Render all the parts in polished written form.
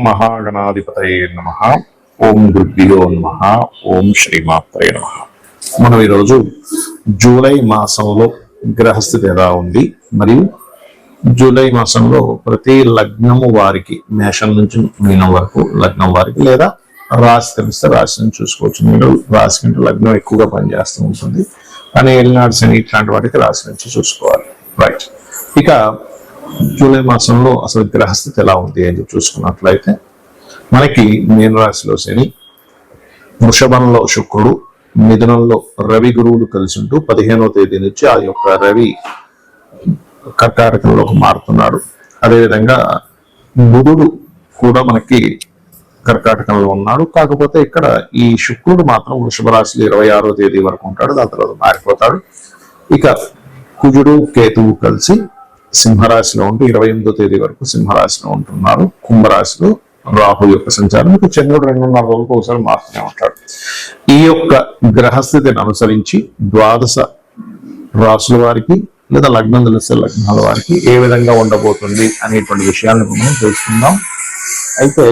మహాగణాధిపతయే నమః. ఓం గురుభ్యో నమః. ఓం శ్రీమాత్రే నమః. మనం ఈరోజు జూలై మాసంలో గ్రహస్థితి ఎలా ఉంది, మరియు జూలై మాసంలో ప్రతి లగ్నము వారికి, మేషం నుంచి మీనం వరకు లగ్నం వారికి, లేదా రాశి తెలిస్తే రాశిని చూసుకోవచ్చు. మీరు రాశి కంటే లగ్నం ఎక్కువగా పనిచేస్తూ ఉంటుంది, కానీ ఏలినాడు శని ఇట్లాంటి వాటికి రాశి నుంచి చూసుకోవాలి. రైట్. ఇక జూలై మాసంలో అసలు గ్రహస్థితి ఎలా ఉంది అని చూసుకున్నట్లయితే, మనకి మీన రాశిలో శని, వృషభంలో శుక్రుడు, మిథునంలో రవి గురువులు కలిసి ఉంటూ 15వ తేదీ నుంచి ఆ యొక్క రవి కర్కాటకంలోకి మారుతున్నాడు. అదేవిధంగా బుధుడు కూడా మనకి కర్కాటకంలో ఉన్నాడు. కాకపోతే ఇక్కడ ఈ శుక్రుడు మాత్రం వృషభ రాశిలో 26వ తేదీ వరకు ఉంటాడు, దాని తర్వాత మారిపోతాడు. ఇక కుజుడు కేతువు కలిసి సింహరాశిలో ఉంటూ 28వ తేదీ వరకు సింహరాశిలో ఉంటున్నారు. కుంభరాశిలో రాహు యొక్క సంచారం, ఇక చంద్రుడు 2.5 రోజులకు ఒకసారి మారుతూనే ఉంటాడు. ఈ యొక్క గ్రహస్థితిని అనుసరించి ద్వాదశ రాశుల వారికి లేదా లగ్నం తెలిసే లగ్నాల వారికి ఏ విధంగా ఉండబోతుంది అనేటువంటి విషయాలను మనం తెలుసుకుందాం. అయితే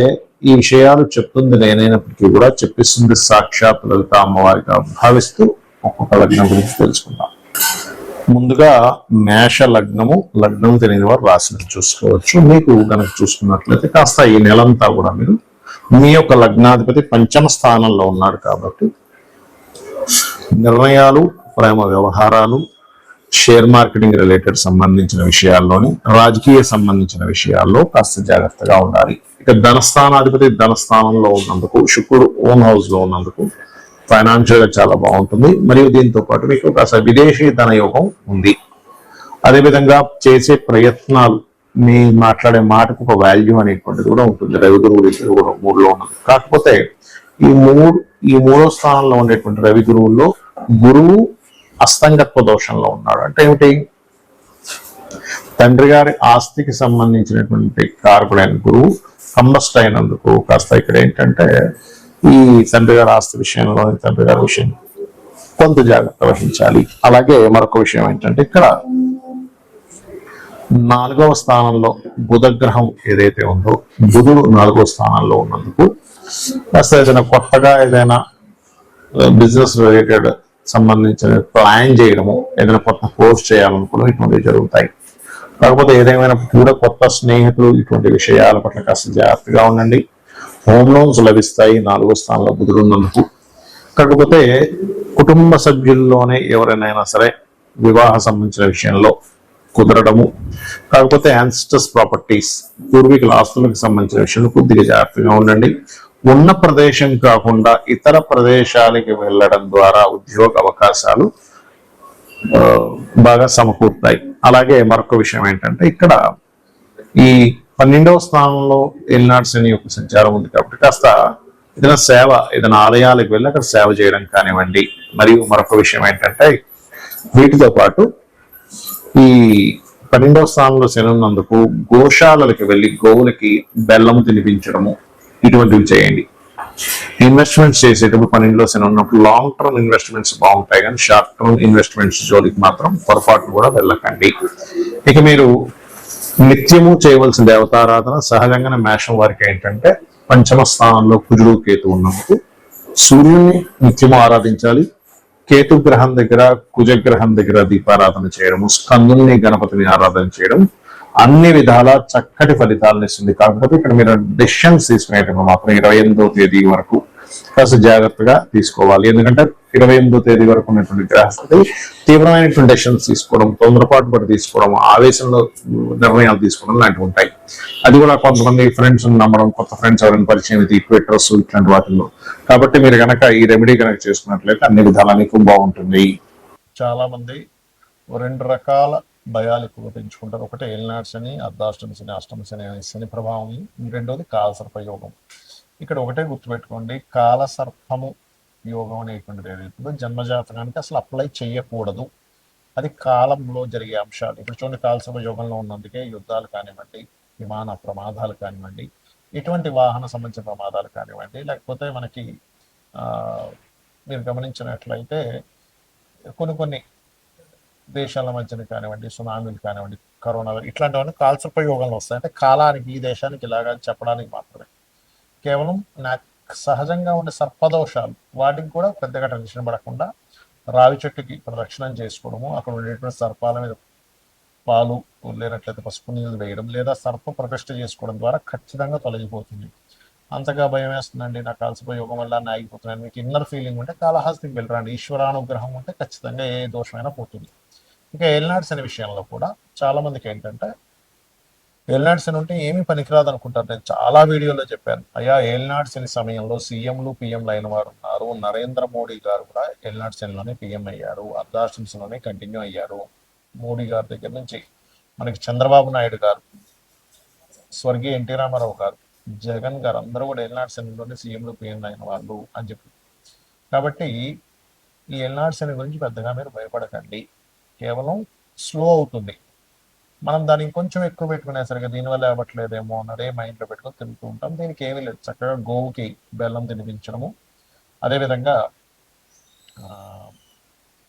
ఈ విషయాలు చెప్తుంది నేనైనప్పటికీ కూడా చెప్పిస్తుంది సాక్షాత్ లలిత అమ్మవారిగా భావిస్తూ ఒక్కొక్క లగ్నం గురించి తెలుసుకుందాం. ముందుగా మేష లగ్నము, లగ్నం తెలియని వారు రాశిని చూసుకోవచ్చు. మీకు కనుక చూసుకున్నట్లయితే కాస్త ఈ నెలంతా కూడా మీరు మీ యొక్క లగ్నాధిపతి పంచమ స్థానంలో ఉన్నాడు కాబట్టి నిర్ణయాలు, ప్రేమ వ్యవహారాలు, షేర్ మార్కెటింగ్ రిలేటెడ్ సంబంధించిన విషయాల్లోని, రాజకీయ సంబంధించిన విషయాల్లో కాస్త జాగ్రత్తగా ఉండాలి. ఇక ధనస్థానాధిపతి ధనస్థానంలో ఉన్నందుకు, శుక్రుడు ఓన్ హౌస్ లో ఉన్నందుకు ఫైనాన్షియల్ గా చాలా బాగుంటుంది. మరియు దీంతో పాటు మీకు కాస్త విదేశీ ధన యోగం ఉంది. అదేవిధంగా చేసే ప్రయత్నాలు, మీ మాట్లాడే మాటకు ఒక వాల్యూ అనేటువంటిది కూడా ఉంటుంది. రవి గురువులు కూడా 3లో ఉన్నది. కాకపోతే ఈ మూడో స్థానంలో ఉండేటువంటి రవి గురువుల్లో గురువు అస్తంగత్వ దోషంలో ఉన్నాడు. అంటే ఏమిటి? తండ్రి గారి ఆస్తికి సంబంధించినటువంటి కారకుడైన గురువు కంబస్ట్ అయినందుకు కాస్త ఇక్కడ ఏంటంటే ఈ తండ్రి గారి ఆస్తి విషయంలో, తండ్రి గారి విషయం కొంత జాగ్రత్త వహించాలి. అలాగే మరొక విషయం ఏంటంటే, ఇక్కడ 4వ స్థానంలో బుధ గ్రహం ఏదైతే ఉందో, బుధుడు 4వ స్థానంలో ఉన్నందుకు కాస్త ఏదైనా కొత్తగా ఏదైనా బిజినెస్ రిలేటెడ్ సంబంధించిన ప్లాన్ చేయడము, ఏదైనా కొత్త కోర్స్ చేయాలనుకోవడం ఇటువంటివి జరుగుతాయి. కాకపోతే ఏదేమైనా కూడా కొత్త స్నేహితులు, ఇటువంటి విషయాల పట్ల కాస్త జాగ్రత్తగా ఉండండి. హోమ్ లోన్స్ లభిస్తాయి 4వ స్థానంలో బుధుడు ఉన్నందుకు. కాకపోతే కుటుంబ సభ్యుల్లోనే ఎవరైనా సరే వివాహ సంబంధించిన విషయంలో కుదరడము, కాకపోతే యాన్సిస్టర్స్ ప్రాపర్టీస్, పూర్వీకుల ఆస్తులకు సంబంధించిన విషయంలో కొద్దిగా జాగ్రత్తగా ఉండండి. ఉన్న ప్రదేశం కాకుండా ఇతర ప్రదేశాలకి వెళ్ళడం ద్వారా ఉద్యోగ అవకాశాలు బాగా సమకూరుతాయి. అలాగే మరొక విషయం ఏంటంటే, ఇక్కడ ఈ 12వ స్థానంలో ఏలినాడు శని యొక్క సంచారం ఉంది కాబట్టి కాస్త ఏదైనా సేవ, ఏదైనా ఆలయాలకు వెళ్ళి అక్కడ సేవ చేయడం కానివ్వండి. మరియు మరొక విషయం ఏంటంటే, వీటితో పాటు ఈ 12వ స్థానంలో శని ఉన్నందుకు గోశాలకి వెళ్ళి గోవులకి బెల్లం తినిపించడము, ఇటువంటివి చేయండి. ఇన్వెస్ట్మెంట్స్ చేసేటప్పుడు 12లో శని ఉన్నప్పుడు లాంగ్ టర్మ్ ఇన్వెస్ట్మెంట్స్ బాగుంటాయి, కానీ షార్ట్ టర్మ్ ఇన్వెస్ట్మెంట్స్ జోలికి మాత్రం పొరపాటు కూడా వెళ్ళకండి. ఇక మీరు నిత్యము చేయవలసిన దేవతారాధన సహజంగానే మేషం వారికి ఏంటంటే, పంచమ స్థానంలో కుజుడు కేతు ఉన్నందుకు సూర్యుని నిత్యము ఆరాధించాలి. కేతు గ్రహం దగ్గర, కుజగ్రహం దగ్గర దీపారాధన చేయడము, స్కందుని గణపతిని ఆరాధన చేయడం అన్ని విధాల చక్కటి ఫలితాలను ఇస్తుంది. కాకపోతే ఇక్కడ మీరు డెసిషన్స్ తీసుకునేటప్పుడు మాత్రం 28వ తేదీ వరకు కాస్త జాగ్రత్తగా తీసుకోవాలి. ఎందుకంటే 28వ తేదీ వరకు ఉన్నటువంటి గ్రహస్థితి తీవ్రమైనటువంటి డెసిషన్స్ తీసుకోవడం, తొందరపాటు పడి తీసుకోవడం, ఆవేశంలో నిర్ణయాలు తీసుకోవడం లాంటివి ఉంటాయి. అది కూడా కొంతమంది ఫ్రెండ్స్ నమ్మడం, కొత్త ఫ్రెండ్స్ ఎవరైనా పరిచయం, ఇది ట్విట్టర్స్ ఇట్లాంటి వాటిల్లో. కాబట్టి మీరు కనుక ఈ రెమెడీ కనుక చేసుకున్నట్లయితే అన్ని విధాలా మీకు బాగుంటుంది. చాలా మంది 2 రకాల భయాలు ఎక్కువ పెంచుకుంటారు. ఒకటి ఏలినాడు శని, అర్ధాష్టమి శని, అష్టమ శని అనే శని ప్రభావం. రెండోది కాలసర్ప యోగం. ఇక్కడ ఒకటే గుర్తుపెట్టుకోండి, కాలసర్పము యోగం అనేటువంటిది ఏదైతుందో జన్మజాతకానికి అసలు అప్లై చేయకూడదు. అది కాలంలో జరిగే అంశాలు. ఇప్పుడు చూడండి, కాలసర్ప యోగంలో ఉన్నందుకే యుద్ధాలు కానివ్వండి, విమాన ప్రమాదాలు కానివ్వండి, ఇటువంటి వాహన సంబంధించిన ప్రమాదాలు కానివ్వండి, లేకపోతే మనకి మీరు గమనించినట్లయితే కొన్ని దేశాల మధ్యన కానివ్వండి, సునామీలు కానివ్వండి, కరోనా ఇట్లాంటివన్నీ కాలసర్ప యోగంలో వస్తాయి. అంటే కాలానికి, ఈ దేశానికి ఇలాగా చెప్పడానికి మాత్రమే. కేవలం సహజంగా ఉండే సర్పదోషాలు వాటికి కూడా పెద్దగా టెన్షన్ పడకుండా రావి చెట్టుకి ప్రదక్షిణం చేసుకోవడము, అక్కడ ఉండేటువంటి సర్పాల మీద పాలు లేనట్లయితే పసుపు నీళ్ళు వేయడం, లేదా సర్ప ప్రతిష్ఠ చేసుకోవడం ద్వారా ఖచ్చితంగా తొలగిపోతుంది. అంతగా భయం వేస్తుందండి, నాకు అలసిపోయి యోగం వల్ల ఆగిపోతున్నాను, మీకు ఇన్నర్ ఫీలింగ్ ఉంటే కాళహస్తికి వెళ్ళరండి. ఈశ్వరానుగ్రహం ఉంటే ఖచ్చితంగా ఏ దోషమైనా పోతుంది. ఇక ఏలినాడ్స్ అనే విషయంలో కూడా చాలా మందికి ఏంటంటే ఏలినాడ్స్ అని ఉంటే ఏమీ పనికిరాదు అనుకుంటారు. నేను చాలా వీడియోలో చెప్పాను, అయ్యా ఏలినాడ్స్ అనే సమయంలో సీఎంలు పిఎంలు అయిన వారు ఉన్నారు. నరేంద్ర మోడీ గారు కూడా ఏలినాడ్స్ లోనే పిఎం అయ్యారు, అర్ధాశ్రమ్స్లోనే కంటిన్యూ అయ్యారు. మోడీ గారి దగ్గర నుంచి మనకి చంద్రబాబు నాయుడు గారు, స్వర్గీయ ఎన్టీ రామారావు గారు, జగన్ గారు అందరూ కూడా ఏలినాడు శనిలోనే సీఎంలు పిఎంలు అయిన వాళ్ళు అని చెప్పి. కాబట్టి ఈ ఏలినాడు శని గురించి పెద్దగా మీరు భయపడకండి, కేవలం స్లో అవుతుంది. మనం దానికి కొంచెం ఎక్కువ పెట్టుకునేసరికి దీనివల్ల అవ్వట్లేదేమో అన్నదే మైండ్లో పెట్టుకొని తిరుగుతూ ఉంటాం. దీనికి ఏమీ లేదు, చక్కగా గోవుకి బెల్లం తినిపించడము, అదేవిధంగా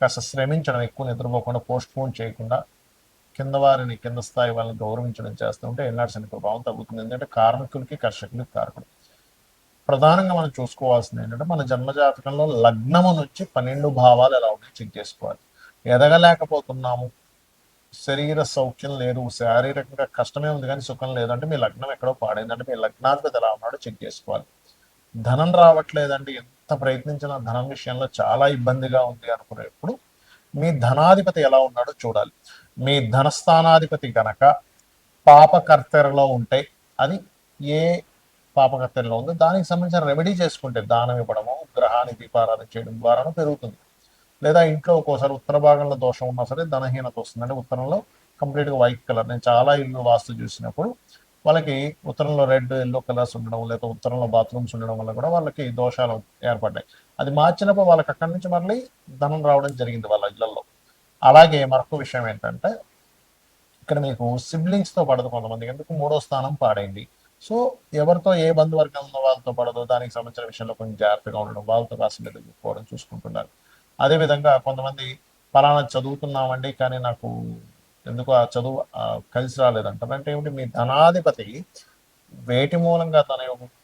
కాస్త శ్రమించడం, ఎక్కువ నిద్రపోకుండా పోస్ట్ పోన్ చేయకుండా కింద వారిని, కింద స్థాయి వాళ్ళని గౌరవించడం చేస్తుంటే ఏలినాడు శని ప్రభావం తగ్గుతుంది. ఎందుకంటే కార్మికులకి కర్షకులకి కారకుడు. ప్రధానంగా మనం చూసుకోవాల్సింది ఏంటంటే మన జన్మజాతకంలో లగ్నము నుంచి 12 భావాలు ఎలా ఉన్నాయి చెక్ చేసుకోవాలి. ఎదగలేకపోతున్నాము, శరీర సౌఖ్యం లేదు, శారీరకంగా కష్టమే ఉంది కానీ సుఖం లేదంటే మీ లగ్నం ఎక్కడో పాడైందంటే మీ లగ్నాధిపతి ఎలా ఉన్నాడో చెక్ చేసుకోవాలి. ధనం రావట్లేదండి, ఎంత ప్రయత్నించినా ధనం విషయంలో చాలా ఇబ్బందిగా ఉంది అనుకునేప్పుడు మీ ధనాధిపతి ఎలా ఉన్నాడో చూడాలి. మీ ధనస్థానాధిపతి గనక పాపకర్తెరలో ఉంటే, అది ఏ పాపకర్తెరలో ఉందో దానికి సంబంధించిన రెమెడీ చేసుకుంటే, దానం ఇవ్వడము, గ్రహానికి దీపారాధన చేయడం ద్వారానూ పెరుగుతుంది. లేదా ఇంట్లో ఒక్కోసారి ఉత్తర భాగంలో దోషం ఉన్నా సరే ధనహీనత వస్తుంది. అంటే ఉత్తరంలో కంప్లీట్గా వైట్ కలర్, నేను చాలా ఇల్లు వాస్తు చూసినప్పుడు వాళ్ళకి ఉత్తరంలో రెడ్ ఎల్లో కలర్స్ ఉండడం, లేదా ఉత్తరంలో బాత్రూమ్స్ ఉండడం వల్ల కూడా వాళ్ళకి దోషాలు ఏర్పడ్డాయి. అది మార్చినప్పుడు వాళ్ళకి అక్కడి నుంచి మళ్ళీ ధనం రావడం జరిగింది వాళ్ళ ఇళ్లలో. అలాగే మరొక విషయం ఏంటంటే ఇక్కడ మీకు సిబ్లింగ్స్తో పడదు కొంతమందికి, ఎందుకు 3వ స్థానం పాడైంది. సో ఎవరితో ఏ బంధువర్గం ఉన్న వాళ్ళతో పడదు, దానికి సంబంధించిన విషయంలో కొంచెం జాగ్రత్తగా ఉండడం, వాళ్ళతో కాస్త మీద చూసుకోవడం చూసుకుంటున్నారు. అదేవిధంగా కొంతమంది ఫలానా చదువుతున్నామండి కానీ నాకు ఎందుకు ఆ చదువు కలిసి రాలేదంటారు. అంటే ఏమిటి, మీ ధనాధిపతి వేటి మూలంగా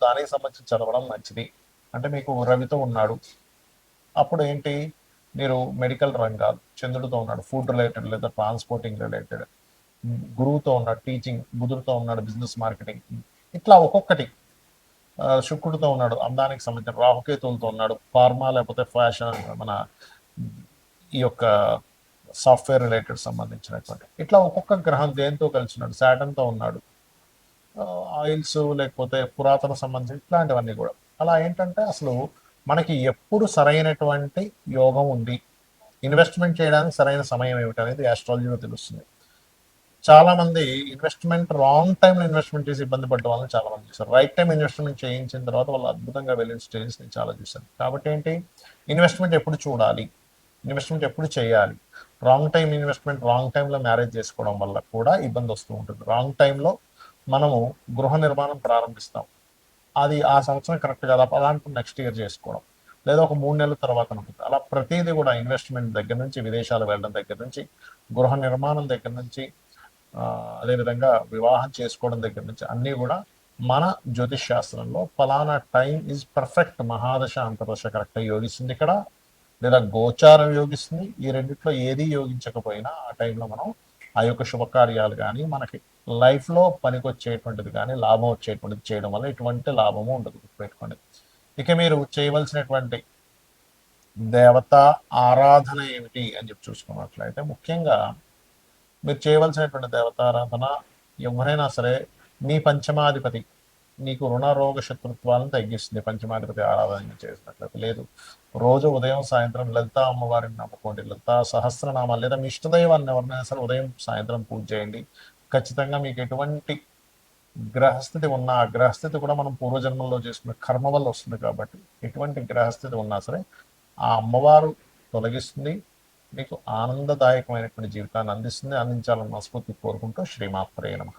దానికి సంబంధించి చదవడం మంచిది. అంటే మీకు రవితో ఉన్నాడు, అప్పుడు ఏంటి, మీరు మెడికల్ రంగాలు, చంద్రుడితో ఉన్నాడు ఫుడ్ రిలేటెడ్ లేదా ట్రాన్స్పోర్టింగ్ రిలేటెడ్, గురువుతో ఉన్నాడు టీచింగ్, బుధుడితో ఉన్నాడు బిజినెస్ మార్కెటింగ్, ఇట్లా ఒక్కొక్కటి. శుక్రుడితో ఉన్నాడు అందానికి సంబంధించిన, రాహుకేతువులతో ఉన్నాడు ఫార్మా లేకపోతే ఫ్యాషన్, మన ఈ యొక్క సాఫ్ట్వేర్ రిలేటెడ్ సంబంధించినటువంటి, ఇట్లా ఒక్కొక్క గ్రహం దేంతో కలిసి ఉన్నాడు, శాటన్తో ఉన్నాడు, ఆయిల్స్ లేకపోతే పురాతన సంబంధించి ఇట్లాంటివన్నీ కూడా. అలా ఏంటంటే అసలు మనకి ఎప్పుడు సరైనటువంటి యోగం ఉంది, ఇన్వెస్ట్మెంట్ చేయడానికి సరైన సమయం ఏమిటి అనేది ఆస్ట్రాలజీలో తెలుస్తుంది. చాలా మంది ఇన్వెస్ట్మెంట్ రాంగ్ టైంలో ఇన్వెస్ట్మెంట్ చేసి ఇబ్బంది పడ్డ వాళ్ళని చాలా మంది చూస్తారు. రైట్ టైం ఇన్వెస్ట్మెంట్ చేయించిన తర్వాత వాళ్ళు అద్భుతంగా వెళ్ళిన స్టేజెస్ నేను చాలా చూశాను. కాబట్టి ఏంటి, ఇన్వెస్ట్మెంట్ ఎప్పుడు చూడాలి, ఇన్వెస్ట్మెంట్ ఎప్పుడు చేయాలి. రాంగ్ టైం ఇన్వెస్ట్మెంట్, రాంగ్ టైంలో మ్యారేజ్ చేసుకోవడం వల్ల కూడా ఇబ్బంది వస్తూ ఉంటుంది. రాంగ్ టైంలో మనము గృహ నిర్మాణం ప్రారంభిస్తాం, అది ఆ సంవత్సరం కరెక్ట్ కదా, అలాంటి నెక్స్ట్ ఇయర్ చేసుకోవడం, లేదా ఒక 3 నెలల తర్వాత ఉంటుంది. అలా ప్రతిదీ కూడా ఇన్వెస్ట్మెంట్ దగ్గర నుంచి, విదేశాలు వెళ్ళడం దగ్గర నుంచి, గృహ నిర్మాణం దగ్గర నుంచి, అదేవిధంగా వివాహం చేసుకోవడం దగ్గర నుంచి అన్నీ కూడా మన జ్యోతిష్ శాస్త్రంలో ఫలానా టైం ఈజ్ పర్ఫెక్ట్, మహాదశ అంతర్దశ కరెక్ట్గా యోగిస్తుంది ఇక్కడ, లేదా గోచారం యోగిస్తుంది. ఈ రెండిట్లో ఏది యోగించకపోయినా ఆ టైంలో మనం ఆ యొక్క శుభకార్యాలు కానీ, మనకి లైఫ్లో పనికొచ్చేటువంటిది కానీ, లాభం వచ్చేటువంటిది చేయడం వల్ల ఎటువంటి లాభము ఉండదు, గుర్తుపెట్టుకోండి. ఇక మీరు చేయవలసినటువంటి దేవతా ఆరాధన ఏమిటి అని చెప్పి చూసుకున్నట్లయితే, ముఖ్యంగా మీరు చేయవలసినటువంటి దేవతారాధన, ఎవరైనా సరే మీ పంచమాధిపతి నీకు రుణ రోగ శత్రుత్వాలను తగ్గిస్తుంది పంచమాధిపతి ఆరాధన చేసినట్లయితే. లేదు, రోజు ఉదయం సాయంత్రం లలితా అమ్మవారిని నమ్ముకోండి, లలితా సహస్రనామాలు లేదా మీ ఇష్టదైవాన్ని ఎవరినైనా సరే ఉదయం సాయంత్రం పూజ చేయండి. ఖచ్చితంగా మీకు ఎటువంటి గ్రహస్థితి ఉన్నా, ఆ గ్రహస్థితి కూడా మనం పూర్వజన్మల్లో చేసుకున్న కర్మ వల్ల వస్తుంది. కాబట్టి ఎటువంటి గ్రహస్థితి ఉన్నా సరే ఆ అమ్మవారు తొలగిస్తుంది, మీకు ఆనందదాయకమైనటువంటి జీవితాన్ని అందిస్తుంది, అందించాలని మనస్ఫూర్తి కోరుకుంటూ శ్రీమాత్రే నమః.